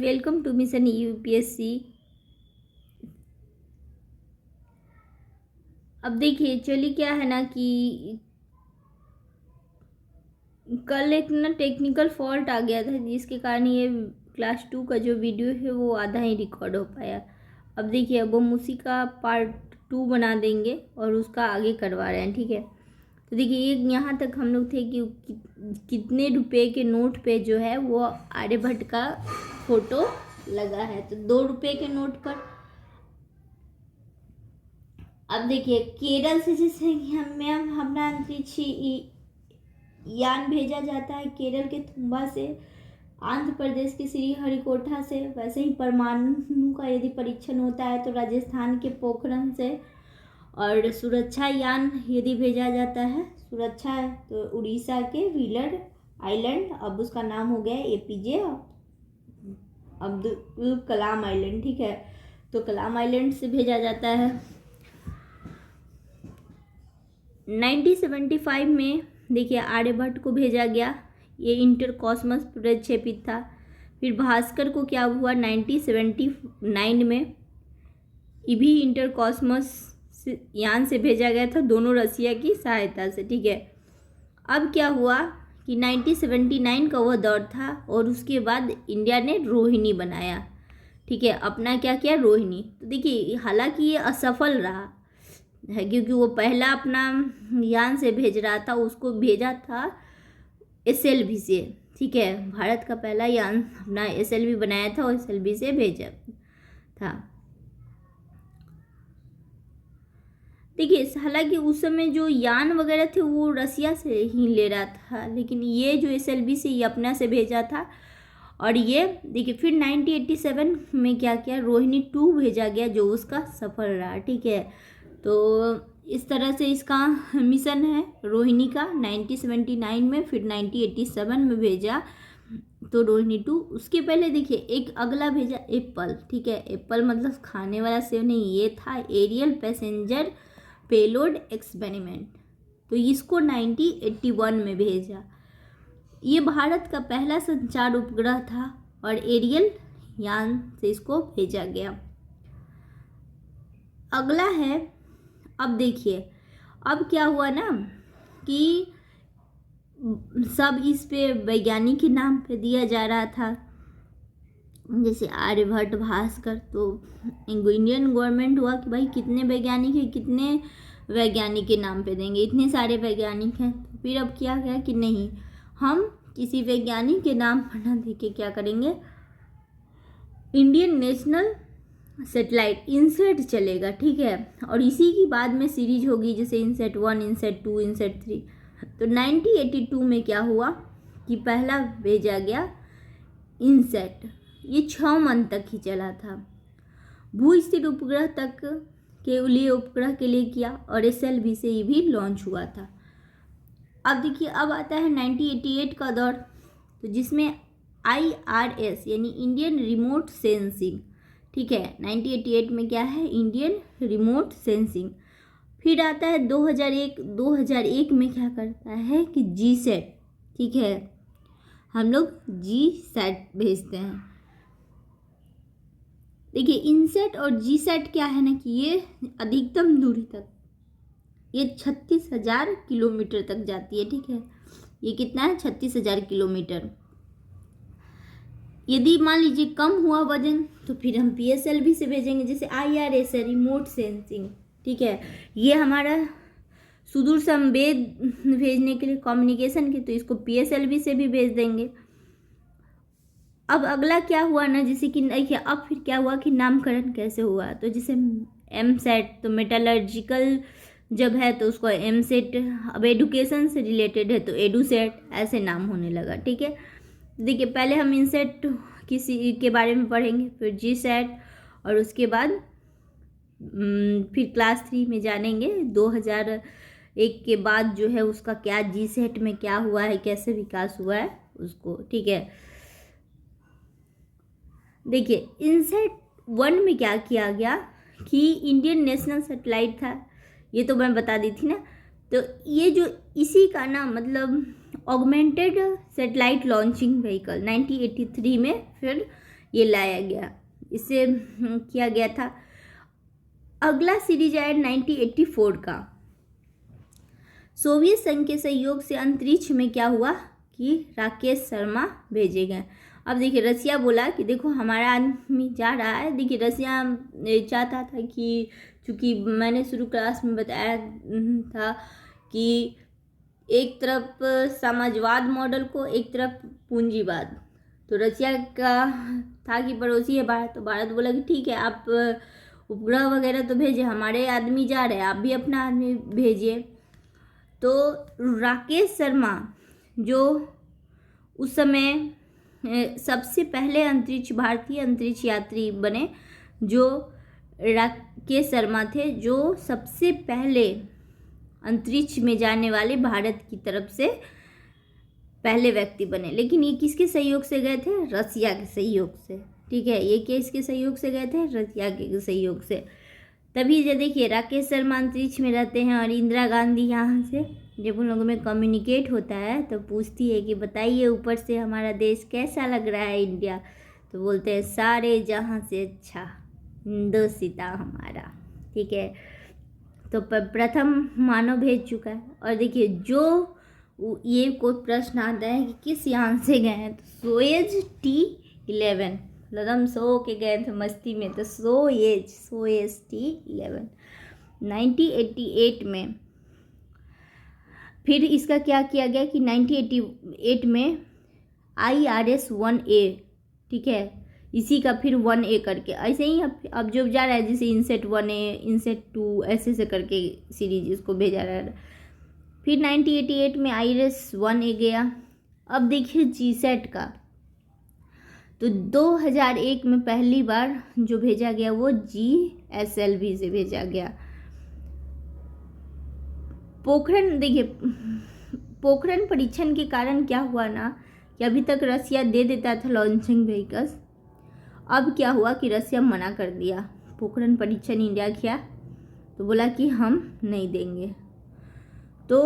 Welcome two mission UPSC. अब देखिए चलिए क्या है ना कि कल एक ना टेक्निकल फॉल्ट आ गया था जिसके कारण ये क्लास 2 का जो वीडियो है वो आधा ही रिकॉर्ड हो पाया। अब देखिए अब हम उसी का पार्ट 2 बना देंगे और उसका आगे करवा रहे हैं, ठीक है। तो देखिए ये यहाँ तक हम लोग थे कि कितने रुपए के नोट पे जो है वो आर्यभट्ट का फोटो लगा है। तो 2 रुपए के नोट पर अब देखिए केरल से जैसे हमें अपना अंतरिक्ष यान भेजा जाता है केरल के तुम्बा से, आंध्र प्रदेश के श्रीहरिकोटा से, वैसे ही परमाणु का यदि परीक्षण होता है तो राजस्थान के पोखरण से, और सुरक्षा यान यदि भेजा जाता है सुरक्षा है तो उड़ीसा के व्हीलर आइलैंड, अब उसका नाम हो गया एपीजे अब्दुल कलाम आइलैंड, ठीक है। तो कलाम आइलैंड से भेजा जाता है। 1975 में देखिए आर्यभट्ट को भेजा गया, ये इंटर कॉस्मस प्रक्षेपित था। फिर भास्कर को क्या हुआ 1979 में ये भी इंटर कॉस्मस यान से भेजा गया था, दोनों रसिया की सहायता से, ठीक है। अब क्या हुआ कि 1979 का वह दौर था और उसके बाद इंडिया ने रोहिणी बनाया, ठीक है, अपना क्या किया रोहिणी। तो देखिए हालांकि ये असफल रहा है क्योंकि वो पहला अपना यान से भेज रहा था, उसको भेजा था एसएलवी से, ठीक है। भारत का पहला यान अपना एसएलवी बनाया था और एसएलवी से भेजा था। देखिए हालांकि उस समय जो यान वगैरह थे वो रसिया से ही ले रहा था, लेकिन ये जो एसएलवी से ये अपना से भेजा था। और ये देखिए फिर 1987 में क्या किया रोहिणी 2 भेजा गया जो उसका सफल रहा, ठीक है। तो इस तरह से इसका मिशन है रोहिणी का 1979 में, फिर 1987 में भेजा तो रोहिणी 2। उसके पहले देखिए एक अगला भेजा एप्पल, ठीक है। एप्पल मतलब खाने वाला सेब नहीं, ये था एरियल पैसेंजर पेलोड एक्सपेरिमेंट, तो इसको 1981 में भेजा। ये भारत का पहला संचार उपग्रह था और एरियल यान से इसको भेजा गया। अगला है, अब देखिए अब क्या हुआ ना कि सब इस पे वैज्ञानिक के नाम पे दिया जा रहा था, जैसे आर्यभट्ट भास्कर। तो इंडियन गवर्नमेंट हुआ कि भाई कितने वैज्ञानिक हैं, कितने वैज्ञानिक के नाम पे देंगे, इतने सारे वैज्ञानिक हैं। तो फिर अब किया गया कि नहीं, हम किसी वैज्ञानिक के नाम पर ना दे के क्या करेंगे, इंडियन नेशनल सेटेलाइट इनसेट चलेगा, ठीक है। और इसी की बाद में सीरीज होगी जैसे इनसेट 1, इनसेट 2, इनसेट 3। तो 1982 में क्या हुआ कि पहला भेजा गया इनसेट, ये 6 मंथ तक ही चला था। भू स्थिर उपग्रह तक के लिए उपग्रह के लिए किया और एसएलवी से ये भी लॉन्च हुआ था। अब देखिए अब आता है 1988 का दौर, तो जिसमें IRS यानी इंडियन रिमोट सेंसिंग, ठीक है। 1988 में क्या है इंडियन रिमोट सेंसिंग। फिर आता है 2001 में क्या करता है कि जीसैट, ठीक है, हम लोग जीसैट भेजते हैं। देखिए इनसेट और जीसैट क्या है ना कि ये अधिकतम दूरी तक ये 36,000 किलोमीटर तक जाती है, ठीक है। ये कितना है 36,000 किलोमीटर। यदि मान लीजिए कम हुआ वजन तो फिर हम PSLV से भेजेंगे, जैसे IRS है रिमोट सेंसिंग, ठीक है। ये हमारा सुदूर संवेद भेजने के लिए कम्युनिकेशन के, तो इसको PSLV से भी भेज देंगे। अब अगला क्या हुआ ना, जैसे कि देखिए अब फिर क्या हुआ कि नामकरण कैसे हुआ, तो जैसे MSET तो मेटलर्जिकल जब है तो उसको MSET, अब एडुकेशन से रिलेटेड है तो एडुसेट, ऐसे नाम होने लगा, ठीक है। देखिए पहले हम इनसेट किसी के बारे में पढ़ेंगे, फिर जीसैट, और उसके बाद फिर क्लास 3 में जानेंगे 2001 के बाद जो है उसका क्या जीसैट में क्या हुआ है, कैसे विकास हुआ है उसको, ठीक है। देखिए इनसेट 1 में क्या किया गया कि इंडियन नेशनल सेटेलाइट था, ये तो मैं बता दी थी ना। तो ये जो इसी का ना मतलब ऑगमेंटेड सेटेलाइट लॉन्चिंग व्हीकल 1983 में फिर ये लाया गया, इसे किया गया था। अगला सीरीज है 1984 का। सोवियत संघ के सहयोग से अंतरिक्ष में क्या हुआ कि राकेश शर्मा भेजे गए। अब देखिए रसिया बोला कि देखो हमारा आदमी जा रहा है। देखिए रसिया चाहता था कि, चूँकि मैंने शुरू क्लास में बताया था कि एक तरफ समाजवाद मॉडल को, एक तरफ पूंजीवाद। तो रसिया का था कि पड़ोसी है भारत, तो भारत बोला कि ठीक है आप उपग्रह वगैरह तो भेजे, हमारे आदमी जा रहे हैं, आप भी अपना आदमी भेजिए। तो राकेश शर्मा जो उस समय सबसे पहले भारतीय अंतरिक्ष यात्री बने, जो राकेश शर्मा थे, जो सबसे पहले अंतरिक्ष में जाने वाले भारत की तरफ से पहले व्यक्ति बने। लेकिन ये किसके सहयोग से गए थे? रसिया के सहयोग से। ठीक है, ये किसके सहयोग से गए थे? रसिया के सहयोग से। तभी जो देखिए राकेश शर्मा अंतरिक्ष में रहते हैं और इंदिरा गांधी यहाँ से जब उन लोगों में कम्युनिकेट होता है तो पूछती है कि बताइए ऊपर से हमारा देश कैसा लग रहा है इंडिया। तो बोलते हैं सारे जहाँ से अच्छा हिंदुस्ता हमारा। ठीक है, तो प्रथम मानव भेज चुका है। और देखिए जो ये कोई प्रश्न आता है कि किस यान से गए हैं, तो सोएज T11, मतलब हम सो के गए थे मस्ती में, तो सोएज T11 1988 में। फिर इसका क्या किया गया कि 1988 में IRS-1A, ठीक है, इसी का फिर 1A करके ऐसे ही अब जो जा रहा है, जैसे इनसेट 1A, इनसेट 2 ऐसे करके सीरीज इसको भेजा रहा है। फिर 1988 में IRS-1A गया। अब देखिए GSAT का, तो 2001 में पहली बार जो भेजा गया वो GSLV से भेजा गया। पोखरण, देखिए पोखरण परीक्षण के कारण क्या हुआ ना कि अभी तक रसिया दे देता था लॉन्चिंग व्हीकल्स, अब क्या हुआ कि रसिया मना कर दिया। पोखरण परीक्षण इंडिया किया तो बोला कि हम नहीं देंगे। तो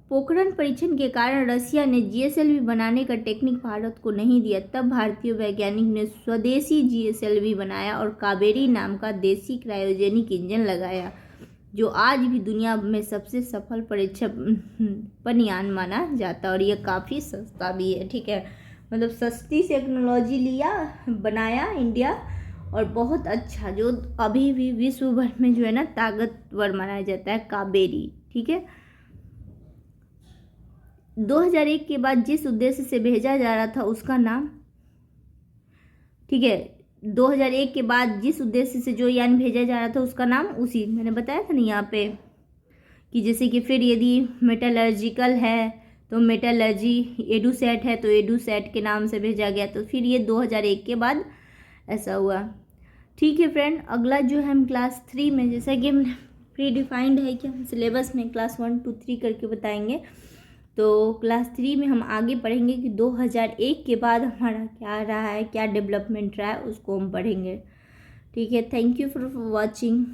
पोखरण परीक्षण के कारण रसिया ने GSLV बनाने का टेक्निक भारत को नहीं दिया। तब भारतीय वैज्ञानिक ने स्वदेशी GSLV बनाया और कावेरी नाम का देसी क्रायोजेनिक इंजन लगाया, जो आज भी दुनिया में सबसे सफल परीक्षण यान माना जाता है। और ये काफ़ी सस्ता भी है। ठीक है, मतलब सस्ती टेक्नोलॉजी बनाया इंडिया, और बहुत अच्छा, जो अभी भी विश्व भर में जो है ना ताकतवर माना जाता है, कावेरी। ठीक है, 2001 के बाद जिस उद्देश्य से भेजा जा रहा था उसका नाम, ठीक है, 2001 के बाद जिस उद्देश्य से जो यान भेजा जा रहा था उसका नाम, उसी मैंने बताया था ना यहाँ पे कि जैसे कि फिर यदि मेटलर्जिकल है तो मेटलर्जी, एडूसैट है तो एडूसैट के नाम से भेजा गया। तो फिर ये 2001 के बाद ऐसा हुआ। ठीक है फ्रेंड, अगला जो है हम क्लास 3 में, जैसा कि हमने प्री डिफाइंड है कि हम सिलेबस में क्लास 1, 2, 3 करके बताएंगे, तो क्लास 3 में हम आगे पढ़ेंगे कि 2001 के बाद हमारा क्या रहा है, क्या डेवलपमेंट रहा है, उसको हम पढ़ेंगे। ठीक है, थैंक यू फॉर वॉचिंग।